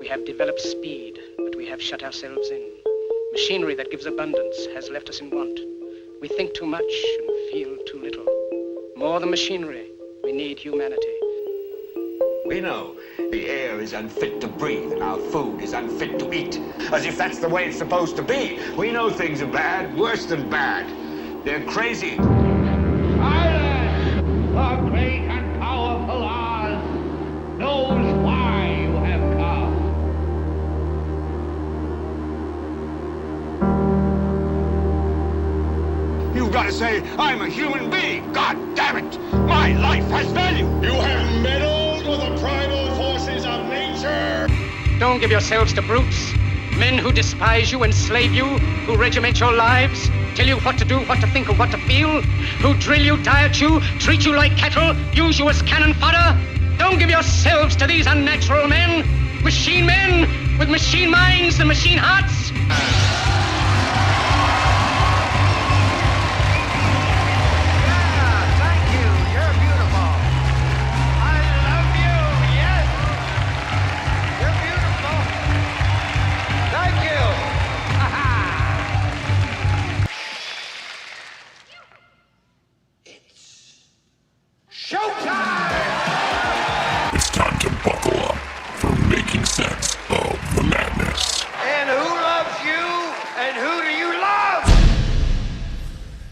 We have developed speed, but we have shut ourselves in. Machinery that gives abundance has left us in want. We think too much and feel too little. More than machinery, we need humanity. We know the air is unfit to breathe and our food is unfit to eat. As if that's the way it's supposed to be. We know things are bad, worse than bad. They're crazy. Silence! The great and powerful Oz knows why you have come. You've got to say, I'm a human being. God damn it! My life has value. You have meddled with the primal forces of nature. Don't give yourselves to brutes, men who despise you, enslave you, who regiment your lives, tell you what to do, what to think, or what to feel, who drill you, diet you, treat you like cattle, use you as cannon fodder. Don't give yourselves to these unnatural men with machine minds and machine hearts. It's time to buckle up for making sense of the madness. And who loves you? And who do you love?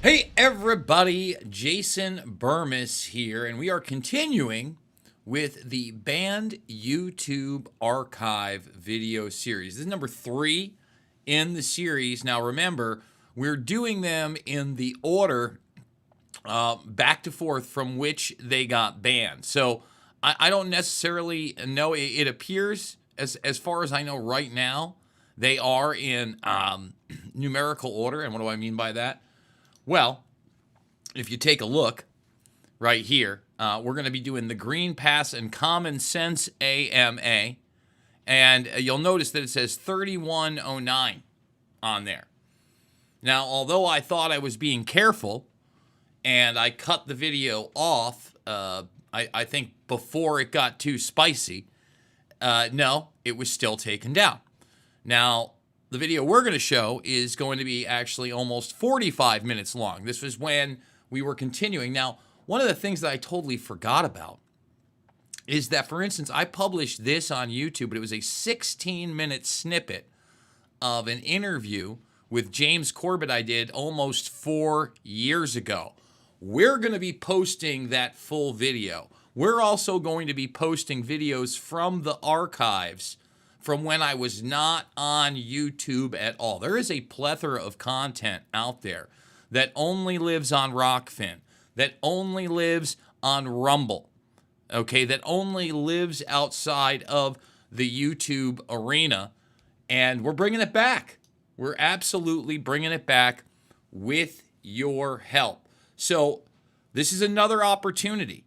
Hey everybody, Jason Bermas here, and we are continuing with the Banned YouTube Archive video series. This is number 3 in the series. Now remember, we're doing them in the order back to forth from which they got banned. So I don't necessarily know. It appears, as far as I know right now, they are in numerical order. And what do I mean by that? Well, if you take a look right here, we're going to be doing the Green Pass and Common Sense AMA. And you'll notice that it says 3109 on there. Now, although I thought I was being careful, and I cut the video off, I think before it got too spicy. No, it was still taken down. Now, the video we're going to show is going to be actually almost 45 minutes long. This was when we were continuing. Now, one of the things that I totally forgot about is that, for instance, I published this on YouTube, but it was a 16-minute snippet of an interview with James Corbett I did almost 4 years ago. We're going to be posting that full video. We're also going to be posting videos from the archives from when I was not on YouTube at all. There is a plethora of content out there that only lives on Rockfin, that only lives on Rumble, okay, that only lives outside of the YouTube arena, and we're bringing it back. We're absolutely bringing it back with your help. So this is another opportunity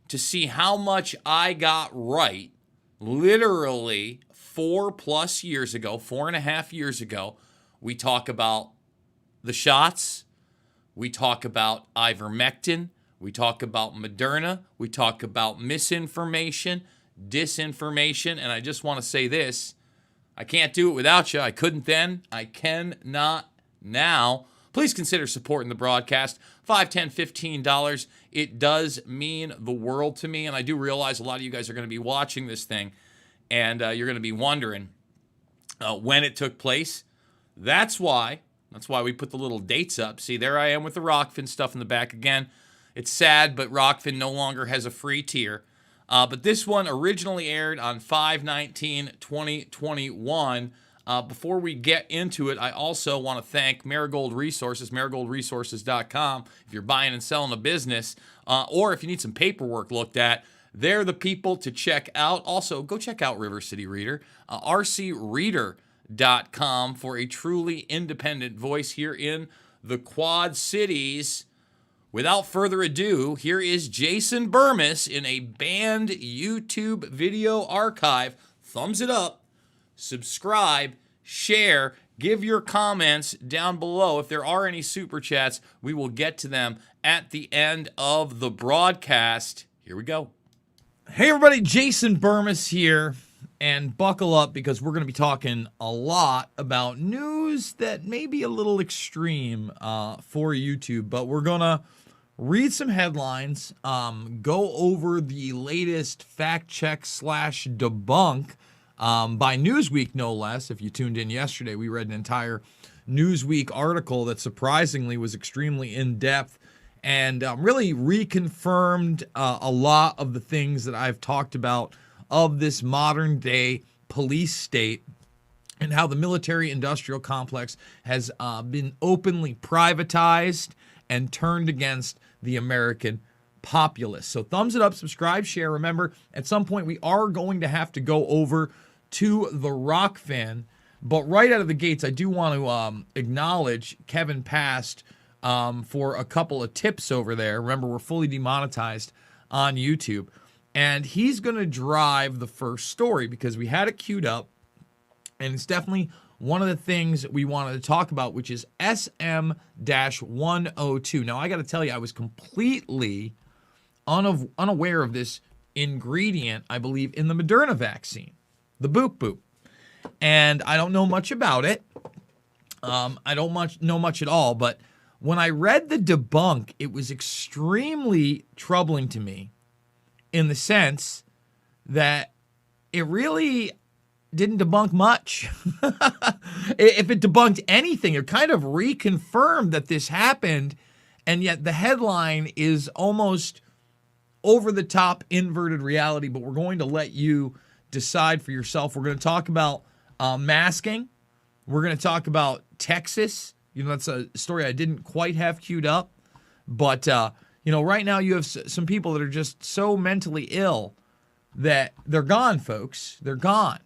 to see how much I got right literally 4+ years ago, 4.5 years ago. We talk about the shots. We talk about ivermectin. We talk about Moderna. We talk about misinformation, disinformation. And I just want to say this. I can't do it without you. I couldn't then. I cannot now. Please consider supporting the broadcast. $5, $10, $15. It does mean the world to me. And I do realize a lot of you guys are going to be watching this thing. And you're going to be wondering when it took place. That's why we put the little dates up. See, there I am with the Rockfin stuff in the back again. It's sad, but Rockfin no longer has a free tier. But this one originally aired on 5/19/2021. Before we get into it, I also want to thank Marigold Resources, marigoldresources.com. If you're buying and selling a business, or if you need some paperwork looked at, they're the people to check out. Also, go check out River City Reader, rcreader.com for a truly independent voice here in the Quad Cities. Without further ado, here is Jason Bermas in a banned YouTube video archive. Thumbs it up, subscribe, share, give your comments down below. If there are any super chats, we will get to them at the end of the broadcast. Here we go. Hey everybody, Jason Bermas here, And buckle up because we're going to be talking a lot about news that may be a little extreme for YouTube, but we're going to read some headlines, go over the latest fact check / debunk by Newsweek, no less. If you tuned in yesterday, we read an entire Newsweek article that surprisingly was extremely in-depth and really reconfirmed a lot of the things that I've talked about of this modern day police state and how the military industrial complex has been openly privatized and turned against the American populace. So thumbs it up, subscribe, share. Remember, at some point we are going to have to go over to the Rock fan. But right out of the gates, I do want to acknowledge Kevin Past for a couple of tips over there. Remember, we're fully demonetized on YouTube. And he's going to drive the first story because we had it queued up. And it's definitely one of the things we wanted to talk about, which is SM-102. Now, I got to tell you, I was completely unaware of this ingredient, I believe, in the Moderna vaccine, the boop boop. And I don't know much about it. I don't know much at all. But when I read the debunk, it was extremely troubling to me in the sense that it really didn't debunk much. If it debunked anything, it kind of reconfirmed that this happened, and yet the headline is almost over-the-top inverted reality, but we're going to let you decide for yourself. We're going to talk about masking. We're going to talk about Texas. That's a story I didn't quite have queued up, but right now you have some people that are just so mentally ill that they're gone, folks. They're gone.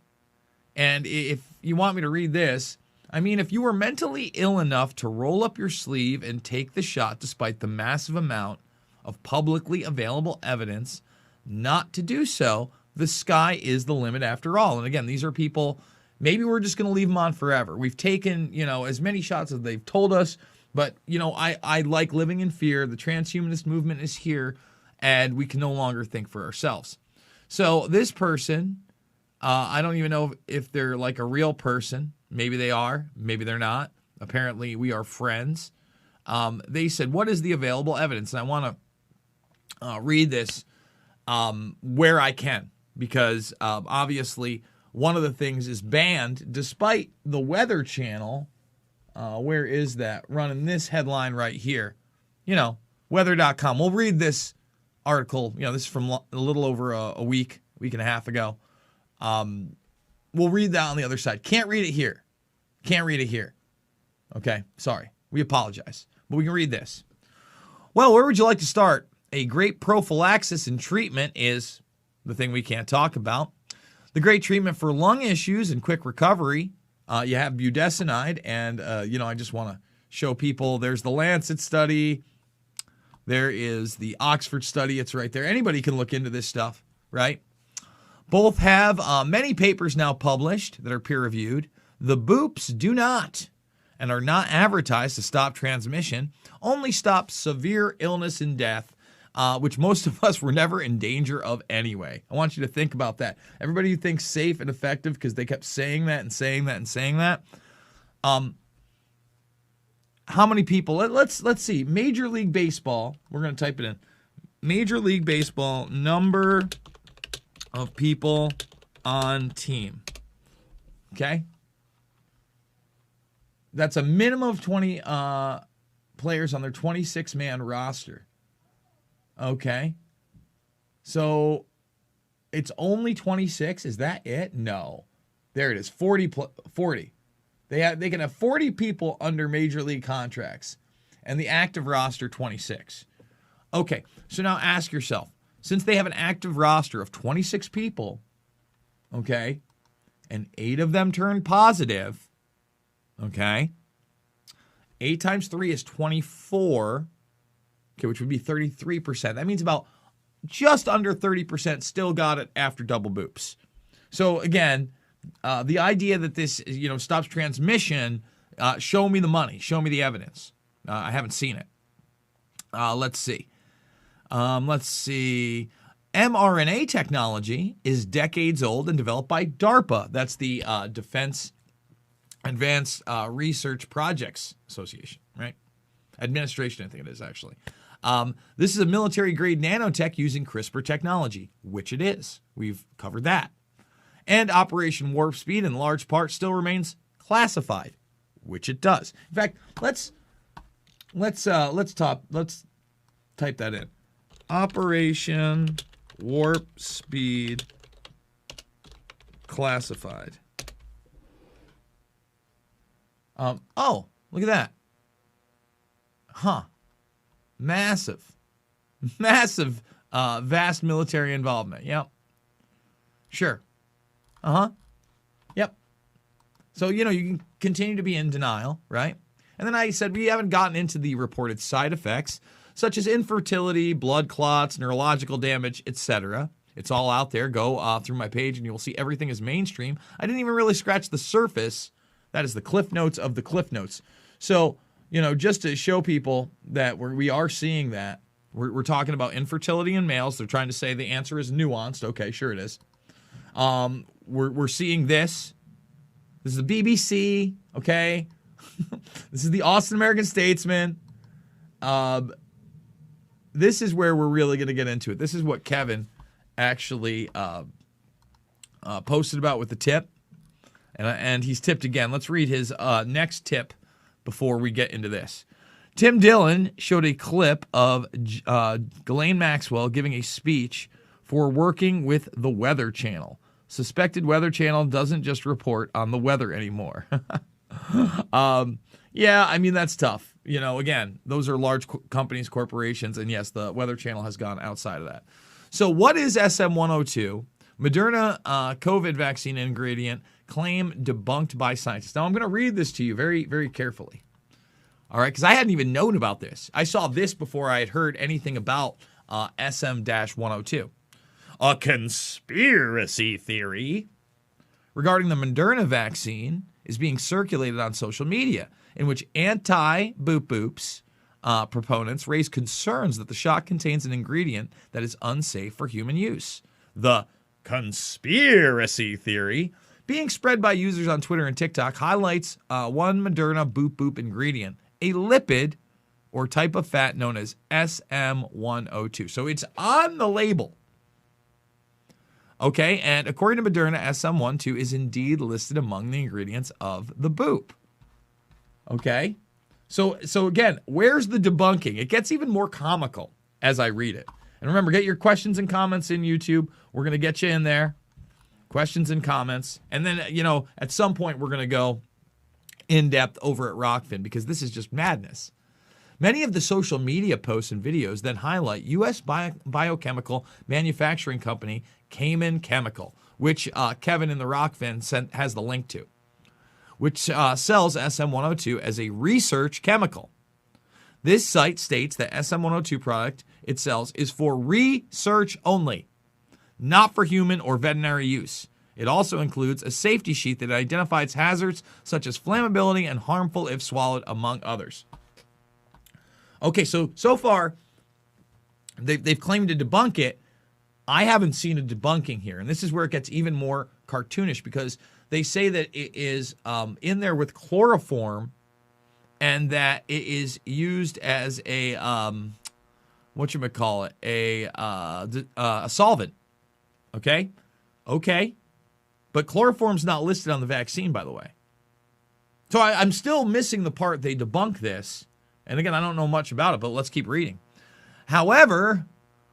And if you want me to read this, I mean, if you were mentally ill enough to roll up your sleeve and take the shot despite the massive amount of publicly available evidence not to do so, the sky is the limit after all. And again, these are people, maybe we're just going to leave them on forever. We've taken, as many shots as they've told us. But, I like living in fear. The transhumanist movement is here, and we can no longer think for ourselves. So this person, I don't even know if they're like a real person. Maybe they are. Maybe they're not. Apparently, we are friends. They said, what is the available evidence? And I want to read this where I can, because obviously one of the things is banned, despite the Weather Channel. Where is that? Running this headline right here. Weather.com. We'll read this article. This is from a little over a week and a half ago. We'll read that on the other side. Can't read it here. Okay, sorry. We apologize. But we can read this. Well, where would you like to start? A great prophylaxis and treatment is the thing we can't talk about. The great treatment for lung issues and quick recovery. You have budesonide, and, I just want to show people there's the Lancet study. There is the Oxford study. It's right there. Anybody can look into this stuff, right? Both have many papers now published that are peer-reviewed. The boops do not and are not advertised to stop transmission, only stop severe illness and death, which most of us were never in danger of anyway. I want you to think about that. Everybody who thinks safe and effective because they kept saying that and saying that and saying that. How many people? Let's see. Major League Baseball. We're going to type it in. Major League Baseball number of people on team. Okay? That's a minimum of 20 players on their 26-man roster. Okay. So it's only 26. Is that it? No. There it is. 40. They can have 40 people under major league contracts, and the active roster 26. Okay. So now ask yourself, since they have an active roster of 26 people, okay, and 8 of them turned positive, okay, 8 times 3 is 24. Okay, which would be 33%. That means about just under 30% still got it after double boops. So again, the idea that this stops transmission, show me the money, show me the evidence. I haven't seen it. Let's see. mRNA technology is decades old and developed by DARPA. That's the Defense Advanced Research Projects Association, right? Administration, I think it is, actually. This is a military-grade nanotech using CRISPR technology, which it is. We've covered that. And Operation Warp Speed, in large part, still remains classified, which it does. In fact, let's type that in. Operation Warp Speed classified. Oh, look at that. Huh. Massive, vast military involvement. Yep. Sure. Yep. So, you can continue to be in denial, right? And then I said we haven't gotten into the reported side effects, such as infertility, blood clots, neurological damage, etc. It's all out there. Go through my page and you'll see everything is mainstream. I didn't even really scratch the surface. That is the cliff notes of the cliff notes. So, just to show people that we are seeing that, we're talking about infertility in males. They're trying to say the answer is nuanced. Okay, sure it is. We're seeing this. This is the BBC, okay? This is the Austin American Statesman. This is where we're really going to get into it. This is what Kevin actually posted about with the tip. And he's tipped again. Let's read his next tip before we get into this. Tim Dillon showed a clip of Ghislaine Maxwell giving a speech for working with the Weather Channel. Suspected Weather Channel doesn't just report on the weather anymore. Yeah, I mean, that's tough. Again, those are large companies, corporations, and yes, the Weather Channel has gone outside of that. So what is SM-102? Moderna COVID vaccine ingredient claim debunked by scientists. Now, I'm going to read this to you very, very carefully. All right, because I hadn't even known about this. I saw this before I had heard anything about SM-102. A conspiracy theory regarding the Moderna vaccine is being circulated on social media, in which anti-boop-boops proponents raise concerns that the shot contains an ingredient that is unsafe for human use. The conspiracy theory being spread by users on Twitter and TikTok highlights one Moderna boop-boop ingredient, a lipid or type of fat known as SM-102. So it's on the label. Okay, and according to Moderna, SM-102 is indeed listed among the ingredients of the boop. Okay, so again, where's the debunking? It gets even more comical as I read it. And remember, get your questions and comments in YouTube. We're going to get you in there. Questions and comments. And then, at some point, we're going to go in depth over at Rockfin because this is just madness. Many of the social media posts and videos then highlight U.S. biochemical manufacturing company Cayman Chemical, which Kevin in the Rockfin has the link to, which sells SM-102 as a research chemical. This site states that SM-102 product it sells is for research only, not for human or veterinary use. It also includes a safety sheet that identifies hazards such as flammability and harmful if swallowed, among others. Okay, so far, they've claimed to debunk it. I haven't seen a debunking here, and this is where it gets even more cartoonish because they say that it is in there with chloroform and that it is used as a, a solvent. Okay? Okay. But chloroform's not listed on the vaccine, by the way. So I'm still missing the part they debunk this. And again, I don't know much about it, but let's keep reading. However,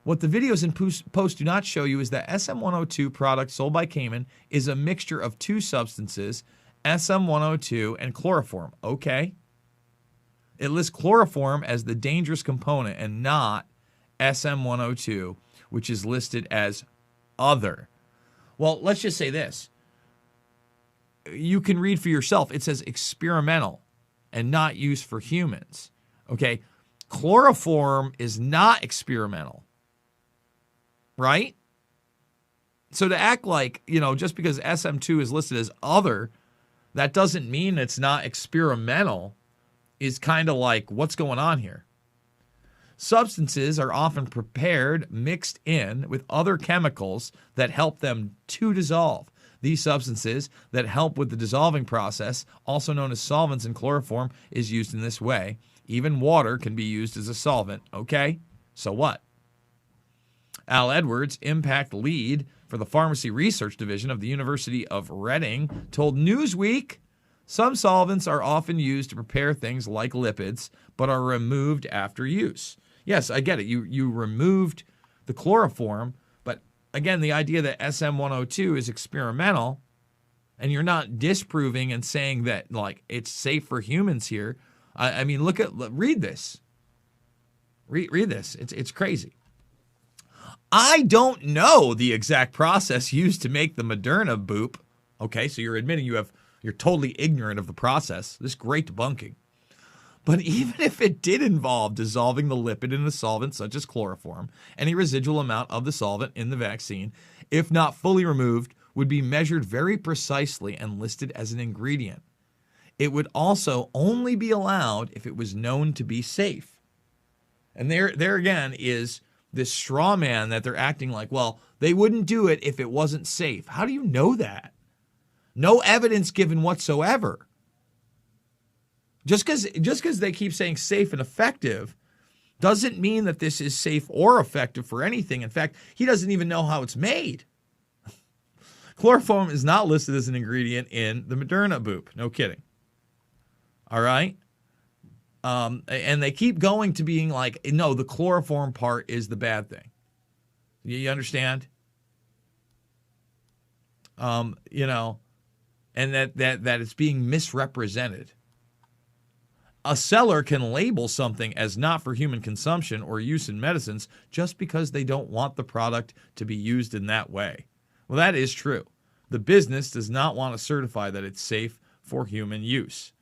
what the videos and posts do not show you is that SM-102 product sold by Cayman is a mixture of two substances, SM-102 and chloroform. Okay. It lists chloroform as the dangerous component and not SM-102, which is listed as other. Well, let's just say this. You can read for yourself. It says experimental and not used for humans. Okay, chloroform is not experimental, right? So to act like, just because SM2 is listed as other, that doesn't mean it's not experimental, is kind of like, what's going on here? Substances are often prepared, mixed in with other chemicals that help them to dissolve. These substances that help with the dissolving process, also known as solvents, and chloroform is used in this way. Even water can be used as a solvent. Okay, so what? Al Edwards, impact lead for the Pharmacy Research Division of the University of Reading, told Newsweek some solvents are often used to prepare things like lipids, but are removed after use. Yes, I get it. You removed the chloroform, but again, the idea that SM-102 is experimental, and you're not disproving and saying that like it's safe for humans here. I mean, read this. Read this. It's crazy. I don't know the exact process used to make the Moderna boop. Okay, so you're admitting you're totally ignorant of the process. This is great debunking. But even if it did involve dissolving the lipid in a solvent such as chloroform, any residual amount of the solvent in the vaccine, if not fully removed, would be measured very precisely and listed as an ingredient. It would also only be allowed if it was known to be safe. And there again is this straw man that they're acting like, well, they wouldn't do it if it wasn't safe. How do you know that? No evidence given whatsoever. Just because they keep saying safe and effective doesn't mean that this is safe or effective for anything. In fact, he doesn't even know how it's made. Chloroform is not listed as an ingredient in the Moderna boop. No kidding. All right? And they keep going to being like, no, the chloroform part is the bad thing. You understand? And that it's being misrepresented. A seller can label something as not for human consumption or use in medicines just because they don't want the product to be used in that way. Well, that is true. The business does not want to certify that it's safe for human use.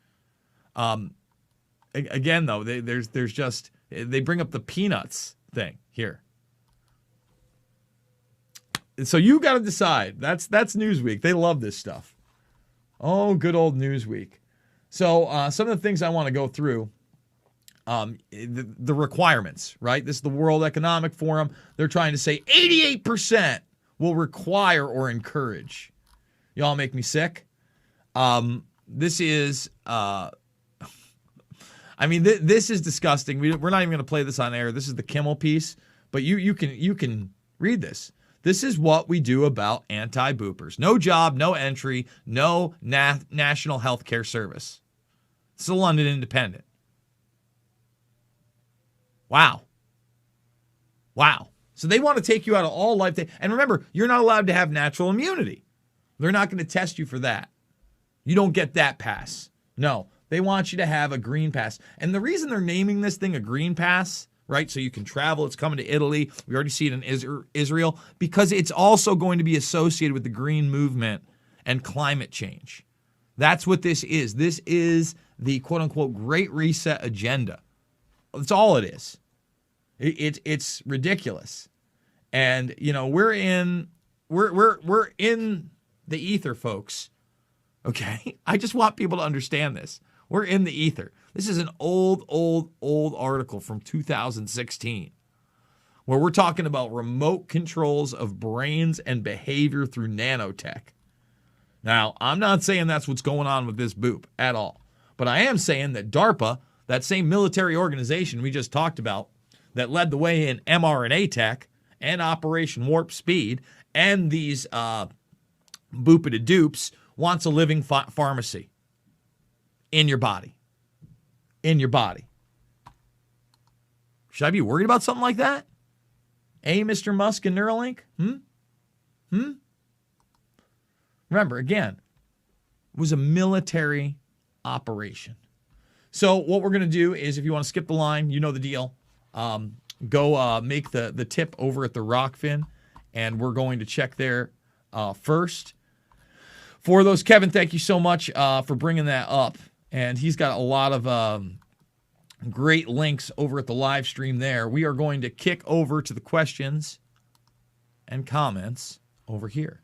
Again, though, they bring up the peanuts thing here. So you got to decide. That's Newsweek. They love this stuff. Oh, good old Newsweek. So some of the things I want to go through, the requirements, right? This is the World Economic Forum. They're trying to say 88% will require or encourage. Y'all make me sick. This is, this is disgusting. We're not even going to play this on air. This is the Kimmel piece, but you can read this. This is what we do about anti-boopers. No job, no entry, no national health care service. It's the London Independent. Wow. So they want to take you out of all life. And remember, you're not allowed to have natural immunity. They're not going to test you for that. You don't get that pass. No, they want you to have a green pass. And the reason they're naming this thing a green pass, right, so you can travel, it's coming to Italy. We already see it in Israel, because it's also going to be associated with the green movement and climate change. That's what this is. This is the quote-unquote Great Reset agenda. That's all it is. It's ridiculous. And, we're in the ether, folks. Okay? I just want people to understand this. We're in the ether. This is an old article from 2016 where we're talking about remote controls of brains and behavior through nanotech. Now, I'm not saying that's what's going on with this boop at all, but I am saying that DARPA, that same military organization we just talked about that led the way in mRNA tech and Operation Warp Speed and these boopity dupes, wants a living pharmacy in your body. In your body. Should I be worried about something like that? Mr. Musk and Neuralink? Remember, again, it was a military operation. So what we're going to do is, if you want to skip the line, you know the deal. Go make the tip over at the Rockfin, and we're going to check there first. For those, Kevin, thank you so much for bringing that up. And he's got a lot of great links over at the live stream there. We are going to kick over to the questions and comments over here.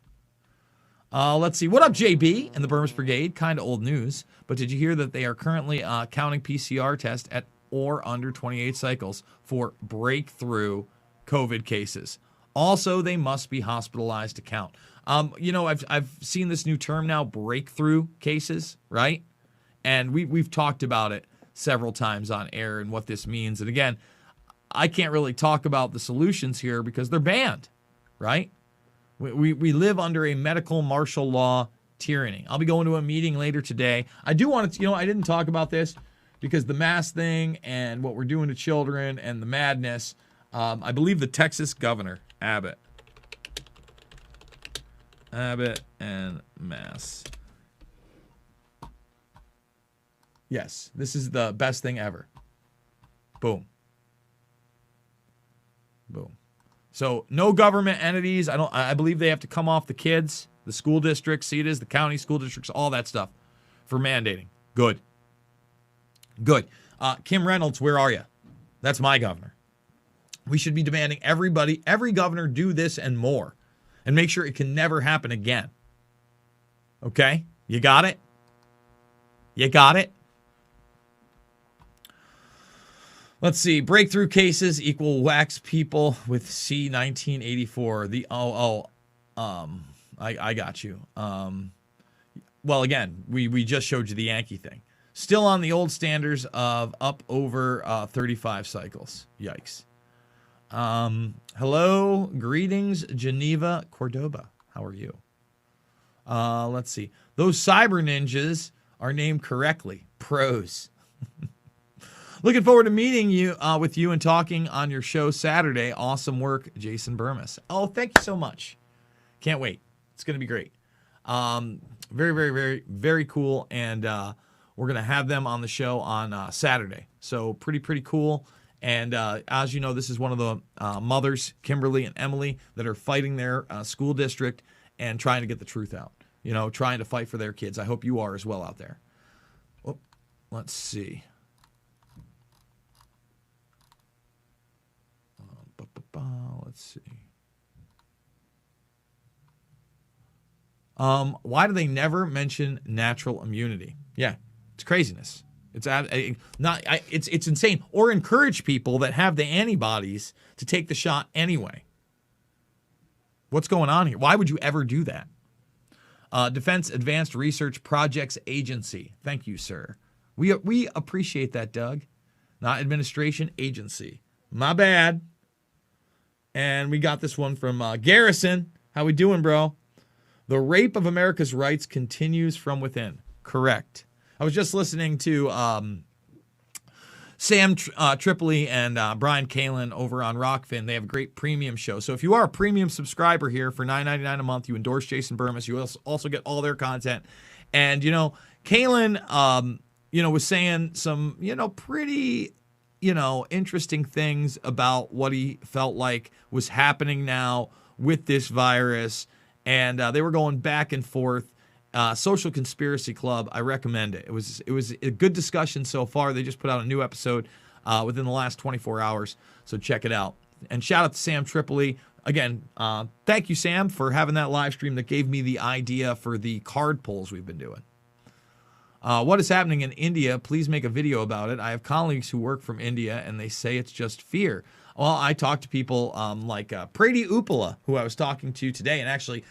Let's see. What up, JB and the Bermas Brigade? Kind of old news, but did you hear that they are currently counting PCR tests at or under 28 cycles for breakthrough COVID cases. Also, they must be hospitalized to count. I've seen this new term now, breakthrough cases, right? And we've talked about it several times on air and what this means. And again, I can't really talk about the solutions here because they're banned, right? We live under a medical martial law tyranny. I'll be going to a meeting later today. I do want to, I didn't talk about this because the mask thing and what we're doing to children and the madness. I believe the Texas governor, Abbott and Mass. Yes, this is the best thing ever. Boom. Boom. So no government entities. I believe they have to come off the kids, the school districts, the county school districts, all that stuff for mandating. Good. Kim Reynolds, where are you? That's my governor. We should be demanding every governor do this and more and make sure it can never happen again. Okay? You got it? Let's see. Breakthrough cases equal wax people with C1984. I got you. Well, again, we just showed you the Yankee thing. Still on the old standards of up over 35 cycles. Yikes. Hello, greetings, Geneva, Cordoba. How are you? Let's see. Those cyber ninjas are named correctly. Pros. Looking forward to meeting you with you and talking on your show Saturday. Awesome work, Jason Bermas. Oh, thank you so much. Can't wait. It's going to be great. Very, very, very, very cool. And we're going to have them on the show on Saturday. So pretty cool. And as you know, this is one of the mothers, Kimberly and Emily, that are fighting their school district and trying to get the truth out. Trying to fight for their kids. I hope you are as well out there. Oh, let's see. Let's see. Why do they never mention natural immunity? Yeah, it's craziness. It's insane. Or encourage people that have the antibodies to take the shot anyway. What's going on here? Why would you ever do that? Defense Advanced Research Projects Agency. Thank you, sir. We appreciate that, Doug. Not administration, agency. My bad. And we got this one from Garrison. How we doing, bro? The rape of America's rights continues from within. Correct. I was just listening to Sam Tripoli and Brian Kalin over on Rockfin. They have a great premium show. So if you are a premium subscriber here for $9.99 a month, you endorse Jason Bermas. You also get all their content. And, Kalin, was saying some, pretty interesting things about what he felt like was happening now with this virus. And they were going back and forth. Social Conspiracy Club, I recommend it. It was a good discussion so far. They just put out a new episode within the last 24 hours. So check it out. And shout out to Sam Tripoli. Again, thank you, Sam, for having that live stream that gave me the idea for the card polls we've been doing. What is happening in India? Please make a video about it. I have colleagues who work from India, and they say it's just fear. Well, I talked to people like Prady Upala, who I was talking to today, and actually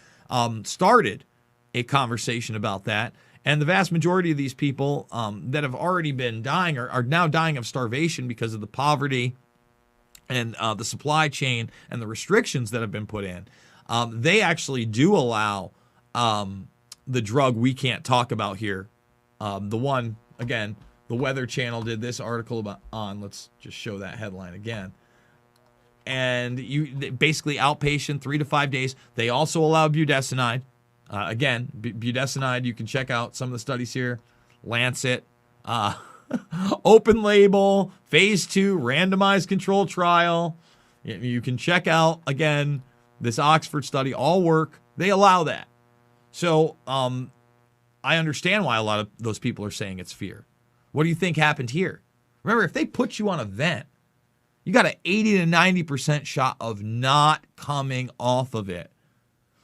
started a conversation about that. And the vast majority of these people that have already been dying are now dying of starvation because of the poverty and the supply chain and the restrictions that have been put in. They actually do allow the drug we can't talk about here. The one, again, the Weather Channel did this article on, let's just show that headline again. And you basically outpatient 3 to 5 days. They also allow budesonide. Again, budesonide, you can check out some of the studies here. Lancet, open label, phase 2, randomized control trial. You can check out, again, this Oxford study, all work. They allow that. So I understand why a lot of those people are saying it's fear. What do you think happened here? Remember, if they put you on a vent, you got an 80 to 90% shot of not coming off of it.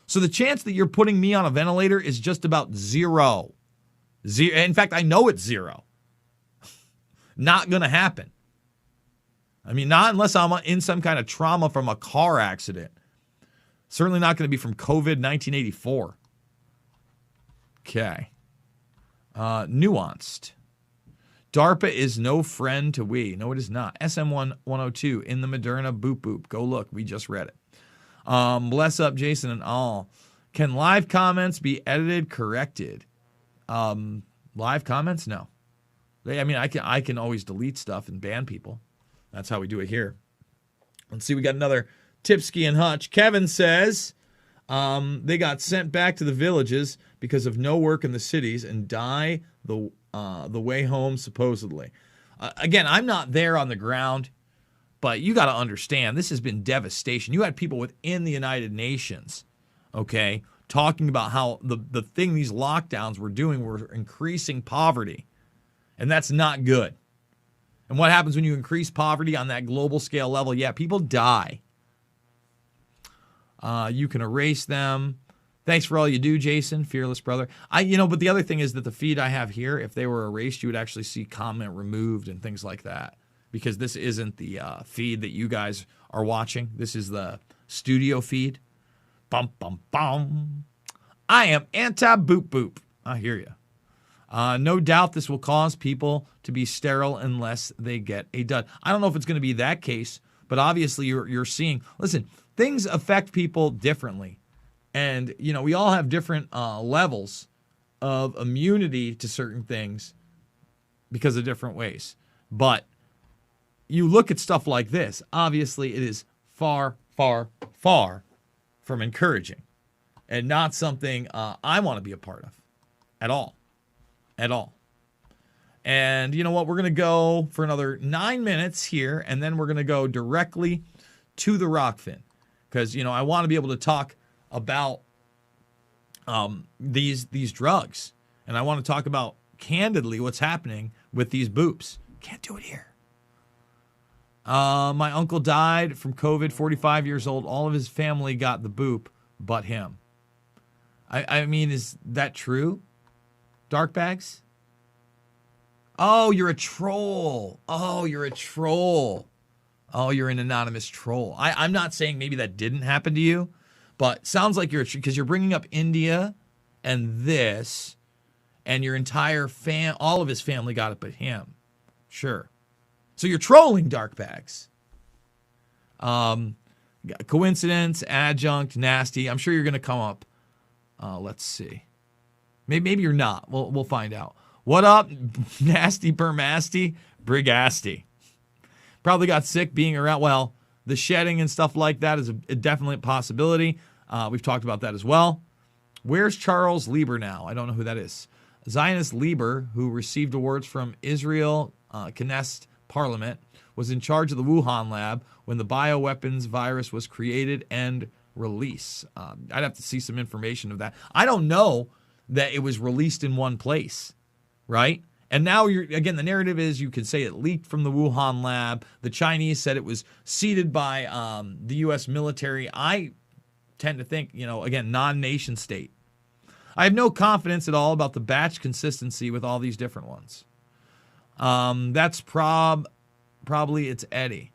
So the chance that you're putting me on a ventilator is just about zero. In fact, I know it's zero. Not going to happen. I mean, not unless I'm in some kind of trauma from a car accident. Certainly not going to be from COVID 1984. Okay. Nuanced. DARPA is no friend to we. No, it is not. SM102 in the Moderna boop boop. Go look. We just read it. Bless up, Jason and all. Can live comments be edited, corrected? Live comments? No. I mean, I can always delete stuff and ban people. That's how we do it here. Let's see. We got another Tipsky and Hutch. Kevin says they got sent back to the villages because of no work in the cities and die the way home, supposedly. Again, I'm not there on the ground, but you got to understand, this has been devastation. You had people within the United Nations, okay, talking about how the thing these lockdowns were doing were increasing poverty, and that's not good. And what happens when you increase poverty on that global scale level? Yeah, people die. You can erase them. Thanks for all you do, Jason, fearless brother. But the other thing is that the feed I have here, if they were erased, you would actually see comment removed and things like that, because this isn't the feed that you guys are watching. This is the studio feed. Bum, bum, bum. I am anti-boop boop. I hear you. No doubt this will cause people to be sterile unless they get a dud. I don't know if it's going to be that case, but obviously you're seeing, listen, things affect people differently. And, we all have different levels of immunity to certain things because of different ways. But you look at stuff like this, obviously it is far, far, far from encouraging and not something I want to be a part of at all. At all. And you know what? We're going to go for another 9 minutes here, and then we're going to go directly to the Rockfin. Because, I want to be able to talk about these drugs. And I want to talk about, candidly, what's happening with these boops. Can't do it here. My uncle died from COVID, 45 years old. All of his family got the boop, but him. I mean, is that true? Dark bags? Oh, you're a troll. Oh, you're a troll. Oh, you're an anonymous troll. I'm not saying maybe that didn't happen to you, but sounds like because you're bringing up India and this, and your entire all of his family got it but him. Sure. So you're trolling dark bags. Coincidence, adjunct, nasty. I'm sure you're going to come up. Let's see. Maybe you're not. We'll find out. What up, nasty Bermasty? Brigasty. Probably got sick being around. Well, the shedding and stuff like that is a definite possibility. We've talked about that as well. Where's Charles Lieber now? I don't know who that is. Zionist Lieber, who received awards from Israel Knesset Parliament, was in charge of the Wuhan lab when the bioweapons virus was created and released. I'd have to see some information of that. I don't know that it was released in one place, right? And now the narrative is you could say it leaked from the Wuhan lab. The Chinese said it was seeded by the U.S. military. I tend to think, again, non-nation state. I have no confidence at all about the batch consistency with all these different ones. That's probably it's Eddie.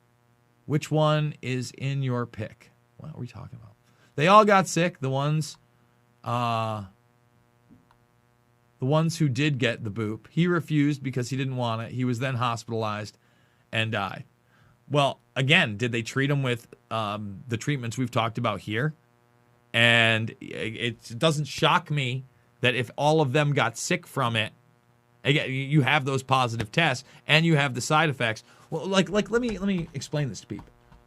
Which one is in your pick? What are we talking about? They all got sick. The ones who did get the boop. He refused because he didn't want it. He was then hospitalized and died. Well, again, did they treat him with the treatments we've talked about here? And it doesn't shock me that if all of them got sick from it, again, you have those positive tests and you have the side effects. Well, let me explain this to people.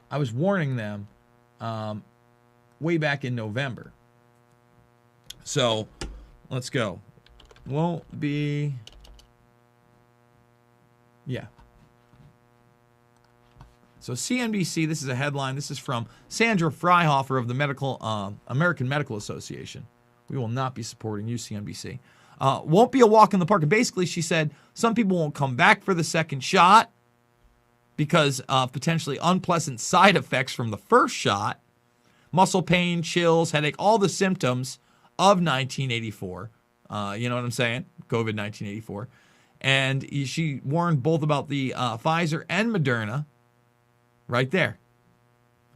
I was warning them way back in November. So let's go. Won't be. Yeah. So CNBC, this is a headline. This is from Sandra Freihofer of the American Medical Association. We will not be supporting you, CNBC. Won't be a walk in the park. And basically, she said some people won't come back for the second shot because of potentially unpleasant side effects from the first shot. Muscle pain, chills, headache, all the symptoms of 1984. You know what I'm saying? COVID 1984. And she warned both about the Pfizer and Moderna. right there.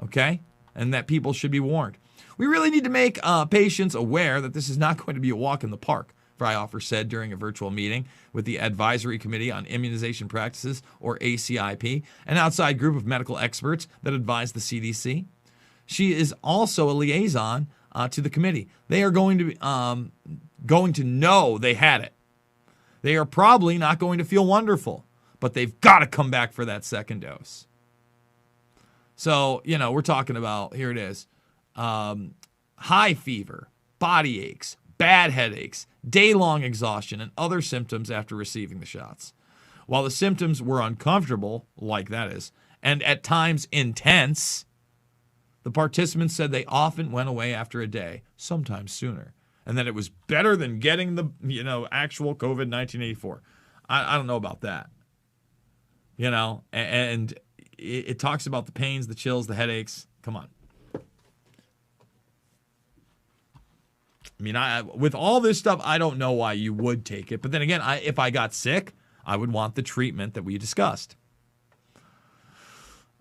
Okay? And that people should be warned. We really need to make patients aware that this is not going to be a walk in the park, Fryhofer said during a virtual meeting with the Advisory Committee on Immunization Practices, or ACIP, an outside group of medical experts that advise the CDC. She is also a liaison to the committee. They are going to know they had it. They are probably not going to feel wonderful, but they've got to come back for that second dose. So, we're talking about, here it is, high fever, body aches, bad headaches, day-long exhaustion, and other symptoms after receiving the shots. While the symptoms were uncomfortable, like that is, and at times intense, the participants said they often went away after a day, sometimes sooner, and that it was better than getting the, actual COVID 1984. I don't know about that. And it talks about the pains, the chills, the headaches. Come on. With all this stuff, I don't know why you would take it. But then again, if I got sick, I would want the treatment that we discussed.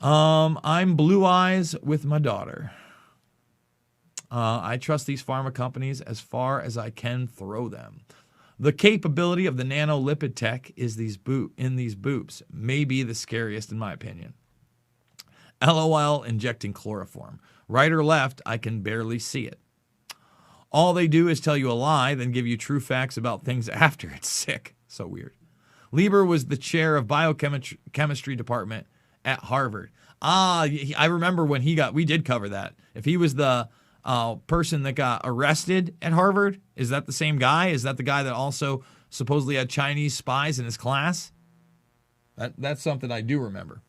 I'm blue eyes with my daughter. I trust these pharma companies as far as I can throw them. The capability of the nanolipid tech is in these boobs may be the scariest in my opinion. LOL injecting chloroform. Right or left, I can barely see it. All they do is tell you a lie, then give you true facts about things after. It's sick. So weird. Lieber was the chair of biochemistry department at Harvard. I remember when we did cover that. If he was the person that got arrested at Harvard, is that the same guy? Is that the guy that also supposedly had Chinese spies in his class? That's something I do remember.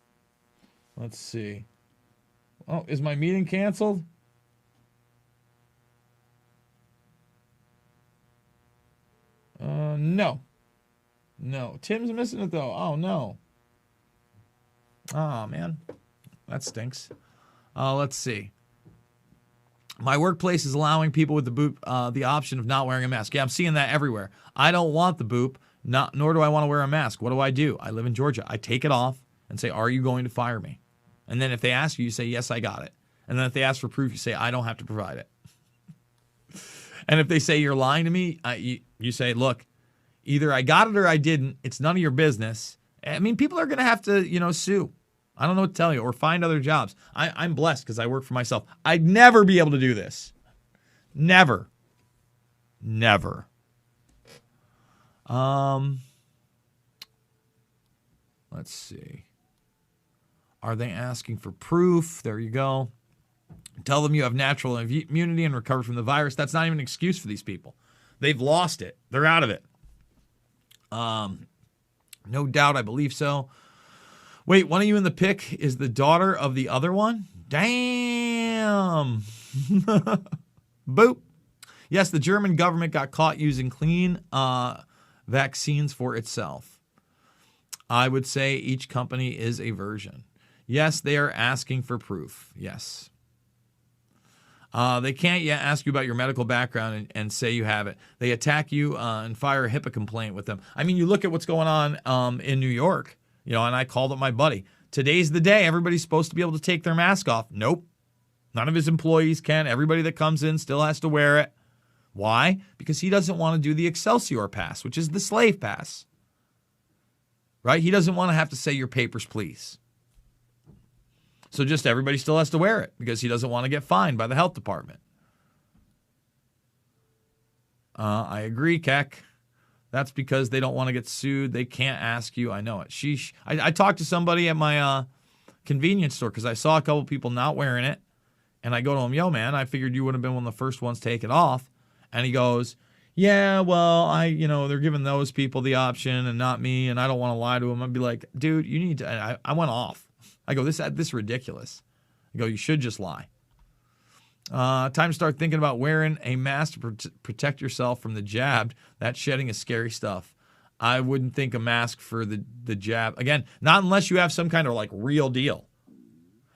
Let's see. Oh, is my meeting canceled? No. Tim's missing it though. Oh no. Oh man, that stinks. Let's see. My workplace is allowing people with the boop the option of not wearing a mask. Yeah, I'm seeing that everywhere. I don't want the boop, nor do I want to wear a mask. What do? I live in Georgia. I take it off and say, "Are you going to fire me?" And then if they ask you, you say, "Yes, I got it." And then if they ask for proof, you say, "I don't have to provide it." And if they say you're lying to me, you say, "Look, either I got it or I didn't. It's none of your business." I mean, people are going to have to, sue. I don't know what to tell you, or find other jobs. I'm blessed because I work for myself. I'd never be able to do this. Never. Let's see. Are they asking for proof? There you go. Tell them you have natural immunity and recovered from the virus. That's not even an excuse for these people. They've lost it. They're out of it. No doubt, I believe so. Wait, one of you in the pic is the daughter of the other one? Damn. Boop. Yes, the German government got caught using clean vaccines for itself. I would say each company is a version. Yes, they are asking for proof. Yes. They can't yet ask you about your medical background and say you have it. They attack you and fire a HIPAA complaint with them. I mean, you look at what's going on in New York, and I called up my buddy. Today's the day. Everybody's supposed to be able to take their mask off. Nope. None of his employees can. Everybody that comes in still has to wear it. Why? Because he doesn't want to do the Excelsior pass, which is the slave pass. Right? He doesn't want to have to say your papers, please. So just everybody still has to wear it because he doesn't want to get fined by the health department. I agree, Keck. That's because they don't want to get sued. They can't ask you. I know it. Sheesh. I talked to somebody at my convenience store because I saw a couple people not wearing it. And I go to him, "Yo, man, I figured you would have been one of the first ones to take it off." And he goes, "Yeah, well, they're giving those people the option and not me, and I don't want to lie to them." I'd be like, "Dude, you need to." I went off. I go, this is ridiculous. I go, "You should just lie." Time to start thinking about wearing a mask to protect yourself from the jab. That shedding is scary stuff. I wouldn't think a mask for the jab. Again, not unless you have some kind of real deal.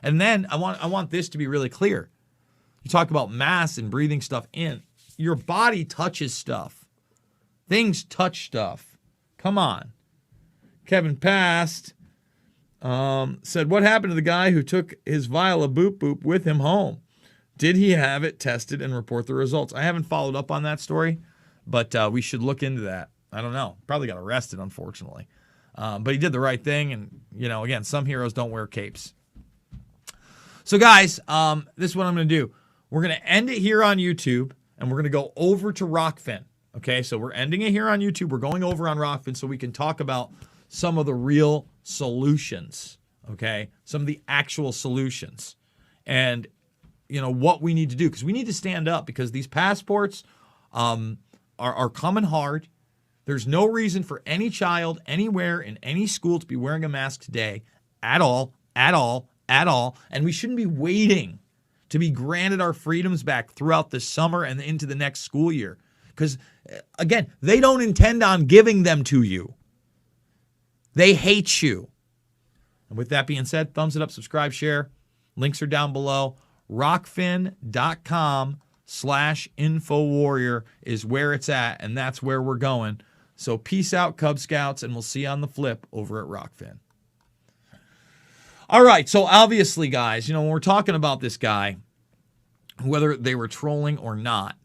And then I want this to be really clear. You talk about masks and breathing stuff in. Your body touches stuff. Things touch stuff. Come on. Kevin passed. Said, what happened to the guy who took his vial of boop boop with him home? Did he have it tested and report the results? I haven't followed up on that story, but we should look into that. I don't know. Probably got arrested, unfortunately. But he did the right thing. And, again, some heroes don't wear capes. So, guys, this is what I'm going to do. We're going to end it here on YouTube, and we're going to go over to Rockfin. Okay, so we're ending it here on YouTube. We're going over on Rockfin so we can talk about some of the real solutions, okay? Some of the actual solutions. And, what we need to do. Because we need to stand up because these passports are coming hard. There's no reason for any child anywhere in any school to be wearing a mask today at all. And we shouldn't be waiting to be granted our freedoms back throughout the summer and into the next school year. Because, again, they don't intend on giving them to you. They hate you. And with that being said, thumbs it up, subscribe, share. Links are down below. Rockfin.com/InfoWarrior is where it's at, and that's where we're going. So peace out, Cub Scouts, and we'll see you on the flip over at Rockfin. All right, so obviously, guys, when we're talking about this guy, whether they were trolling or not,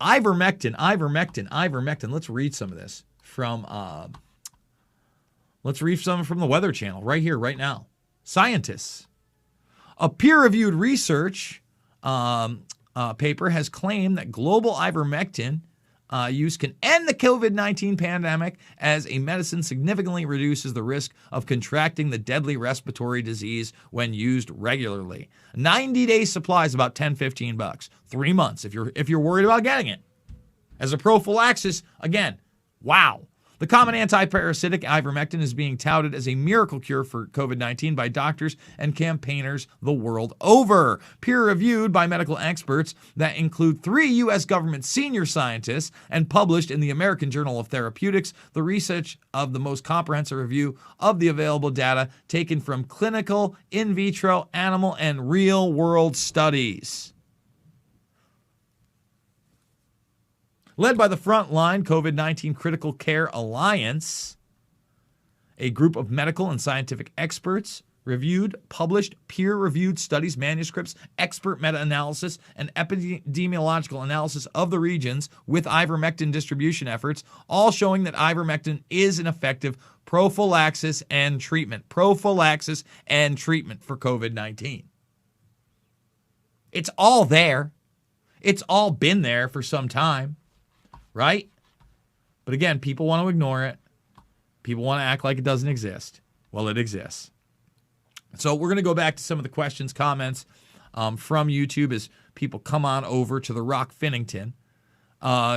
ivermectin. Let's read some of this from the Weather Channel right here, right now. Scientists. A peer-reviewed research paper has claimed that global ivermectin use can end the COVID-19 pandemic as a medicine significantly reduces the risk of contracting the deadly respiratory disease when used regularly. 90-day supply is about $10-15. 3 months if you're worried about getting it. As a prophylaxis, again, wow. The common antiparasitic ivermectin is being touted as a miracle cure for COVID-19 by doctors and campaigners the world over. Peer-reviewed by medical experts that include 3 U.S. government senior scientists and published in the American Journal of Therapeutics, the research of the most comprehensive review of the available data taken from clinical, in vitro, animal, and real-world studies. Led by the Frontline COVID-19 Critical Care Alliance, a group of medical and scientific experts reviewed, published, peer-reviewed studies, manuscripts, expert meta-analysis, and epidemiological analysis of the regions with ivermectin distribution efforts, all showing that ivermectin is an effective prophylaxis and treatment for COVID-19. It's all there. It's all been there for some time. Right? But again, people want to ignore it. People want to act like it doesn't exist. Well, it exists. So we're going to go back to some of the questions, comments from YouTube as people come on over to the Rock Finnington.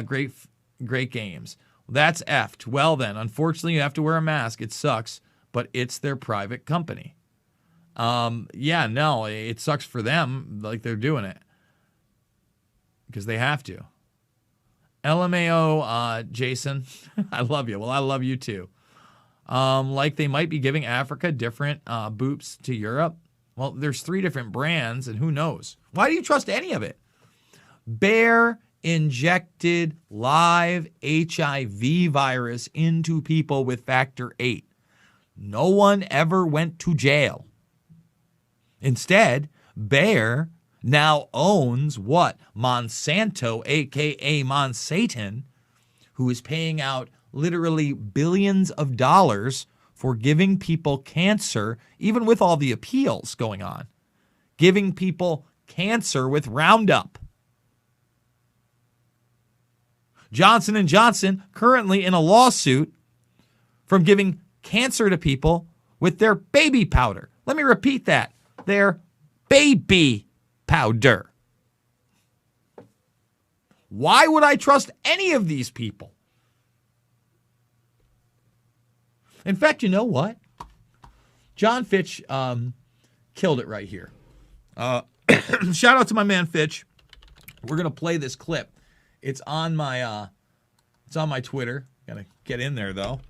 Great games. Well, that's effed. Well then, unfortunately, you have to wear a mask. It sucks, but it's their private company. It sucks for them, like they're doing it. Because they have to. LMAO, Jason, I love you. Well, I love you too. Like they might be giving Africa different boops to Europe. Well, there's 3 different brands, and who knows? Why do you trust any of it? Bayer injected live HIV virus into people with factor VIII. No one ever went to jail. Instead, Bayer now owns what? Monsanto, a.k.a. Monsatan, who is paying out literally billions of dollars for giving people cancer, even with all the appeals going on. Giving people cancer with Roundup. Johnson & Johnson currently in a lawsuit from giving cancer to people with their baby powder. Let me repeat that. Their baby powder. Why would I trust any of these people? In fact, you know what? John Fitch killed it right here. Shout out to my man Fitch. We're gonna play this clip. It's on my Twitter. Gotta get in there though.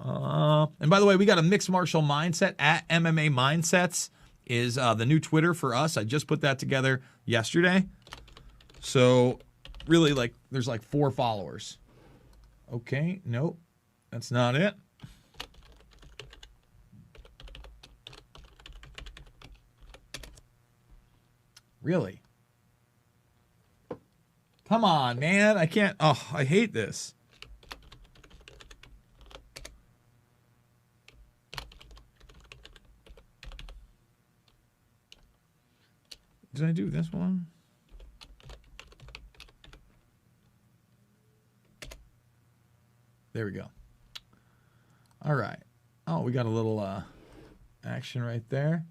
And by the way, we got a mixed martial mindset at MMA Mindsets. Is the new Twitter for us. I just put that together yesterday. So really, there's 4 followers. Okay, nope, that's not it. Really? Come on, man. I can't. Oh, I hate this. Did I do this one? There we go. All right. Oh, we got a little action right there.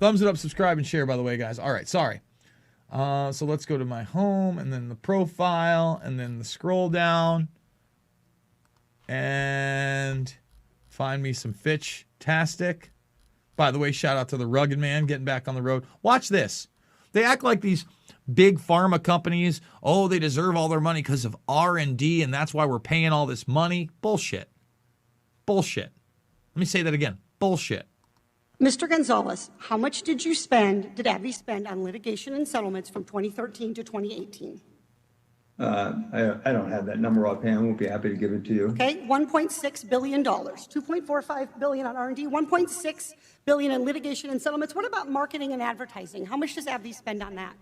Thumbs it up, subscribe, and share, by the way, guys. All right, sorry. So let's go to my home, and then the profile, and then the scroll down, and find me some Fitch-tastic. By the way, shout out to the Rugged Man getting back on the road. Watch this. They act like these big pharma companies, oh, they deserve all their money because of R&D, and that's why we're paying all this money. Bullshit. Bullshit. Let me say that again. Bullshit. Mr. Gonzalez, how much did AbbVie spend on litigation and settlements from 2013 to 2018? I don't have that number offhand. I won't be happy to give it to you. Okay, $1.6 billion, $2.45 billion on R&D, $1.6 billion in litigation and settlements. What about marketing and advertising? How much does AbbVie spend on that?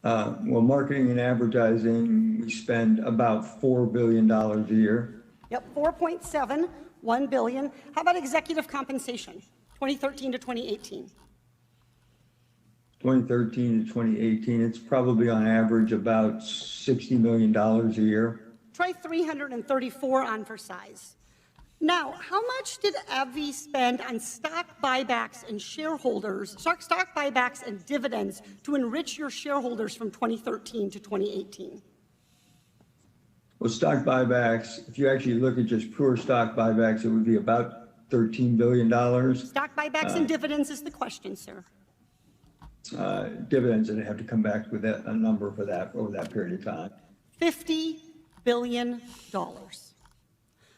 Well, marketing and advertising, we spend about $4 billion a year. Yep, 4.7, $1 billion. How about executive compensation, 2013 to 2018? 2013 to 2018, it's probably on average about $60 million a year. Try 334 on for size. Now, how much did AbbVie spend on stock buybacks and stock buybacks and dividends to enrich your shareholders from 2013 to 2018? Well, stock buybacks, if you actually look at just pure stock buybacks, it would be about $13 billion. Stock buybacks and dividends is the question, sir. Dividends, and have to come back with a number for that over that period of time. $50 billion.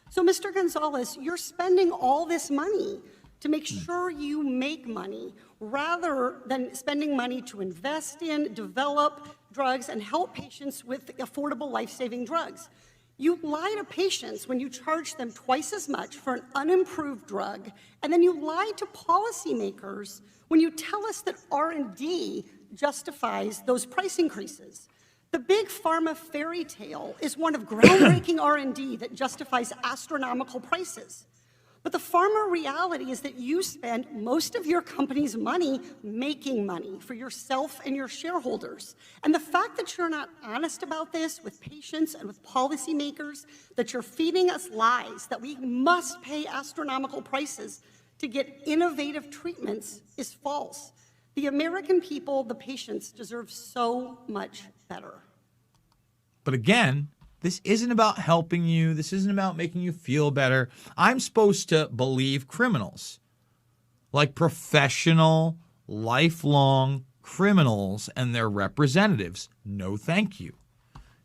So, Mr. Gonzalez, you're spending all this money to make sure you make money rather than spending money to invest in, develop drugs, and help patients with affordable life-saving drugs. You lie to patients when you charge them twice as much for an unimproved drug, and then you lie to policymakers when you tell us that R&D justifies those price increases. The big pharma fairy tale is one of groundbreaking R&D that justifies astronomical prices. But the pharma reality is that you spend most of your company's money making money for yourself and your shareholders. And the fact that you're not honest about this with patients and with policymakers, that you're feeding us lies, that we must pay astronomical prices to get innovative treatments is false. The American people, the patients, deserve so much better. But again, this isn't about helping you. This isn't about making you feel better. I'm supposed to believe criminals, like professional, lifelong criminals and their representatives. No, thank you.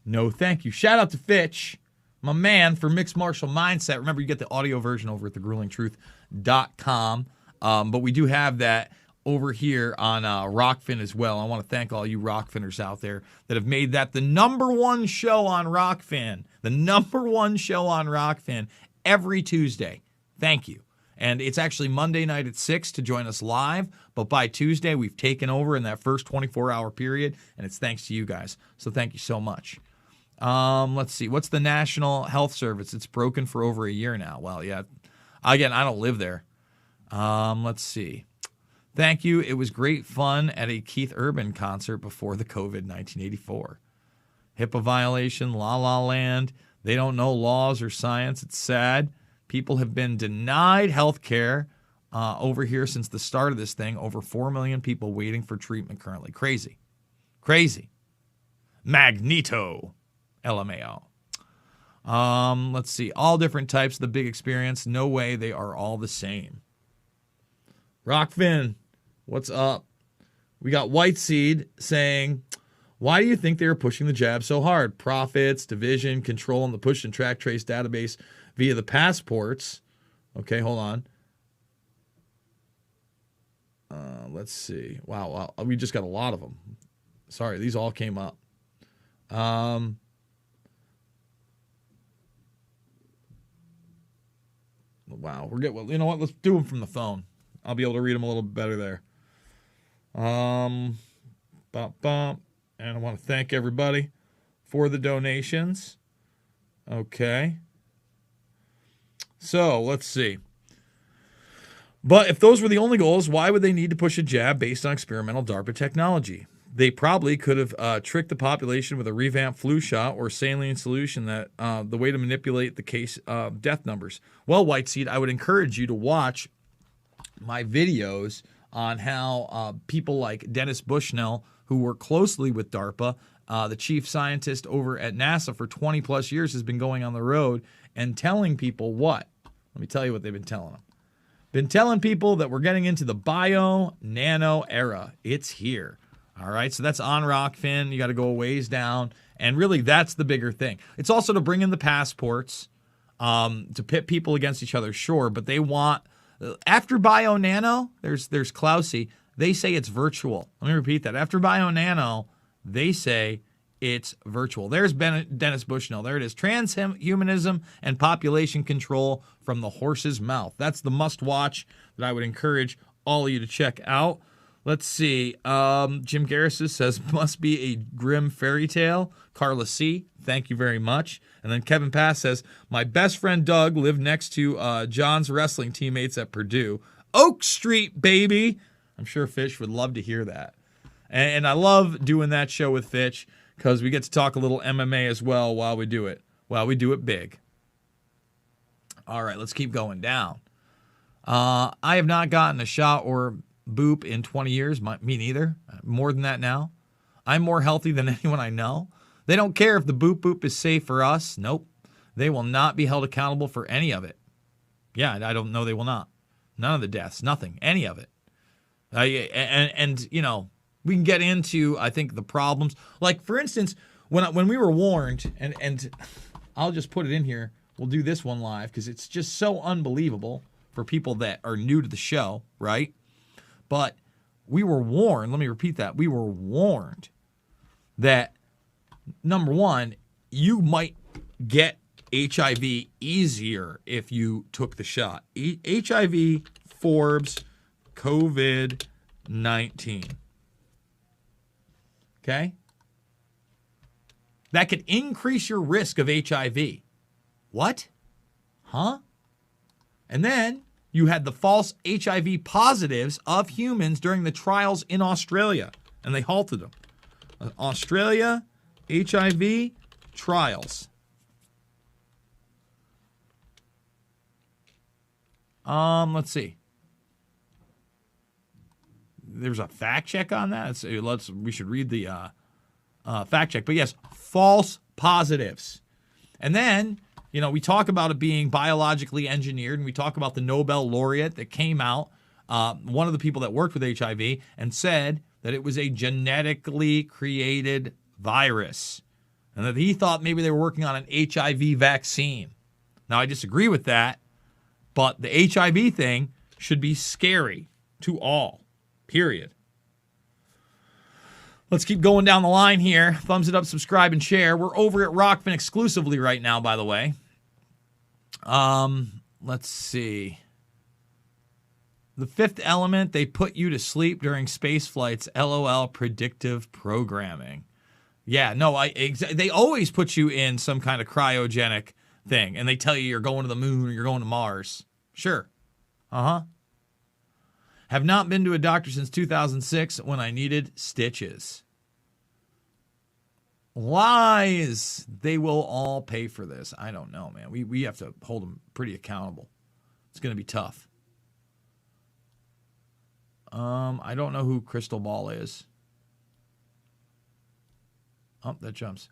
No, thank you. Shout out to Fitch, my man, for Mixed Martial Mindset. Remember, you get the audio version over at thegruelingtruth.com. But we do have that over here on Rockfin as well. I want to thank all you Rockfinners out there that have made that the #1 show on Rockfin. The #1 show on Rockfin every Tuesday. Thank you. And it's actually Monday night at 6 to join us live. But by Tuesday, we've taken over in that first 24-hour period. And it's thanks to you guys. So thank you so much. Let's see. What's the National Health Service? It's broken for over a year now. Well, yeah. Again, I don't live there. Let's see. Thank you. It was great fun at a Keith Urban concert before the COVID 1984. HIPAA violation, La La Land. They don't know laws or science. It's sad. People have been denied health care over here since the start of this thing. Over 4 million people waiting for treatment currently. Crazy. Crazy. Magneto. LMAO. Let's see. All different types of the big experience. No way they are all the same. Rockfin, what's up? We got White Seed saying, why do you think they are pushing the jab so hard? Profits, division, control on the push and track trace database via the passports. Okay, hold on. Let's see. Wow. We just got a lot of them. Sorry, these all came up. Wow. You know what? Let's do them from the phone. I'll be able to read them a little bit better there. And I want to thank everybody for the donations. Okay. So let's see. But if those were the only goals, why would they need to push a jab based on experimental DARPA technology? They probably could have tricked the population with a revamped flu shot or saline solution that the way to manipulate the case death numbers. Well, White Seed, I would encourage you to watch my videos on how people like Dennis Bushnell, who work closely with DARPA, the chief scientist over at NASA for 20 plus years, has been going on the road and telling people what? Let me tell you what they've been telling them. Been telling people that we're getting into the bio-nano era. It's here. All right, so that's on Rockfin. You got to go a ways down. And really, that's the bigger thing. It's also to bring in the passports, to pit people against each other, sure. But they want, after bio-nano, there's Klausy, they say it's virtual. Let me repeat that. After bio-nano, they say it's virtual. There's Dennis Bushnell. There it is. Transhumanism and population control from the horse's mouth. That's the must-watch that I would encourage all of you to check out. Let's see. Jim Garris says, must be a grim fairy tale. Carla C., thank you very much. And then Kevin Pass says, my best friend Doug lived next to John's wrestling teammates at Purdue. Oak Street, baby. I'm sure Fish would love to hear that. And I love doing that show with Fitch because we get to talk a little MMA as well while we do it. While we do it big. All right, let's keep going down. I have not gotten a shot or boop in 20 years. Me neither. More than that now. I'm more healthy than anyone I know. They don't care if the boop is safe for us. Nope. They will not be held accountable for any of it. Yeah, I don't know. They will not. None of the deaths. Nothing. Any of it. And you know, we can get into, I think, the problems. Like, for instance, when we were warned, and I'll just put it in here. We'll do this one live because it's just so unbelievable for people that are new to the show, right? But we were warned, let me repeat that. We were warned that, number one, you might get HIV easier if you took the shot. HIV, Forbes, COVID-19. Okay? That could increase your risk of HIV. What? Huh? And then you had the false HIV positives of humans during the trials in Australia, and they halted them. Australia, HIV trials. Let's see. There's a fact check on that. We should read the fact check. But yes, false positives. And then, you know, we talk about it being biologically engineered, and we talk about the Nobel laureate that came out, one of the people that worked with HIV, and said that it was a genetically created virus, and that he thought maybe they were working on an HIV vaccine. Now, I disagree with that, but the HIV thing should be scary to all, period. Let's keep going down the line here. Thumbs it up, subscribe, and share. We're over at Rockfin exclusively right now, by the way. Let's see. The fifth element, they put you to sleep during space flights. LOL, predictive programming. Yeah, no, they always put you in some kind of cryogenic thing, and they tell you you're going to the moon or you're going to Mars. Sure. Have not been to a doctor since 2006 when I needed stitches. Lies. They will all pay for this. I don't know, man. We have to hold them pretty accountable. It's going to be tough. I don't know who Crystal Ball is. Oh, that jumps.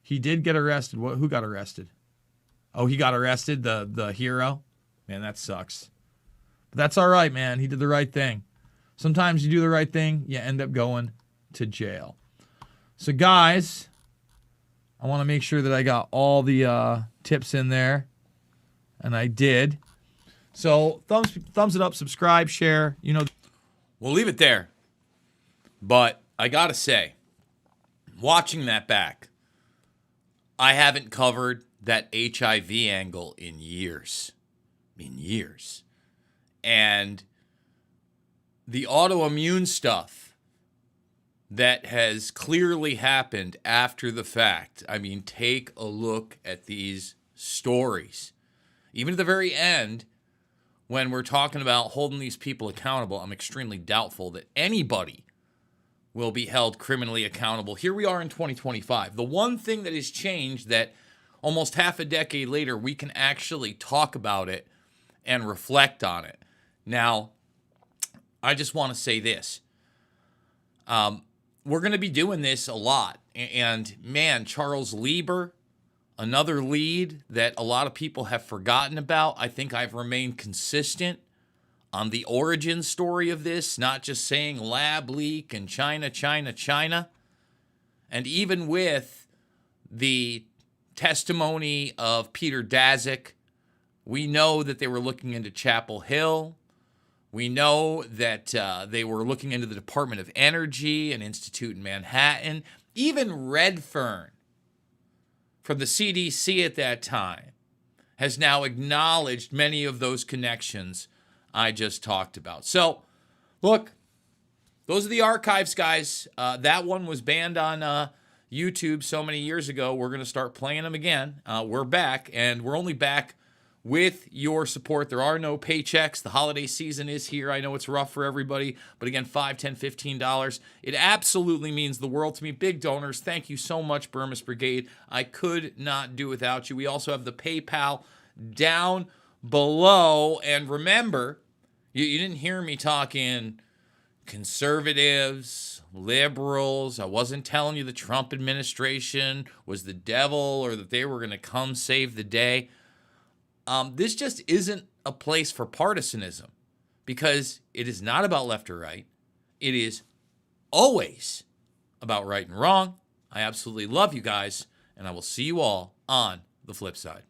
He did get arrested. Who got arrested? Oh, he got arrested, the hero? Man, that sucks. But that's all right, man. He did the right thing. Sometimes you do the right thing, you end up going to jail. So, guys, I want to make sure that I got all the tips in there. And I did. So, thumbs it up, subscribe, share. You know, we'll leave it there. But I got to say, watching that back, I haven't covered that HIV angle in years. in years. And the autoimmune stuff that has clearly happened after the fact. I mean, take a look at these stories. Even at the very end, when we're talking about holding these people accountable, I'm extremely doubtful that anybody will be held criminally accountable. Here we are in 2025. The one thing that has changed that almost half a decade later, we can actually talk about it and reflect on it. Now, I just want to say this. We're going to be doing this a lot. And man, Charles Lieber, another lead that a lot of people have forgotten about. I think I've remained consistent on the origin story of this, not just saying lab leak and China, China, China. And even with the testimony of Peter Daszak, we know that they were looking into Chapel Hill. We know that they were looking into the Department of Energy, an institute in Manhattan. Even Redfern from the CDC at that time has now acknowledged many of those connections I just talked about. So, look, those are the archives, guys. That one was banned on YouTube so many years ago. We're going to start playing them again. We're back, and we're only back with your support. There are no paychecks. The holiday season is here. I know it's rough for everybody, but again, $5, $10, $15. It absolutely means the world to me. Big donors, thank you so much, Bermas Brigade. I could not do without you. We also have the PayPal down below. And remember, you didn't hear me talking conservatives, liberals. I wasn't telling you the Trump administration was the devil or that they were going to come save the day. This just isn't a place for partisanism because it is not about left or right. It is always about right and wrong. I absolutely love you guys, and I will see you all on the flip side.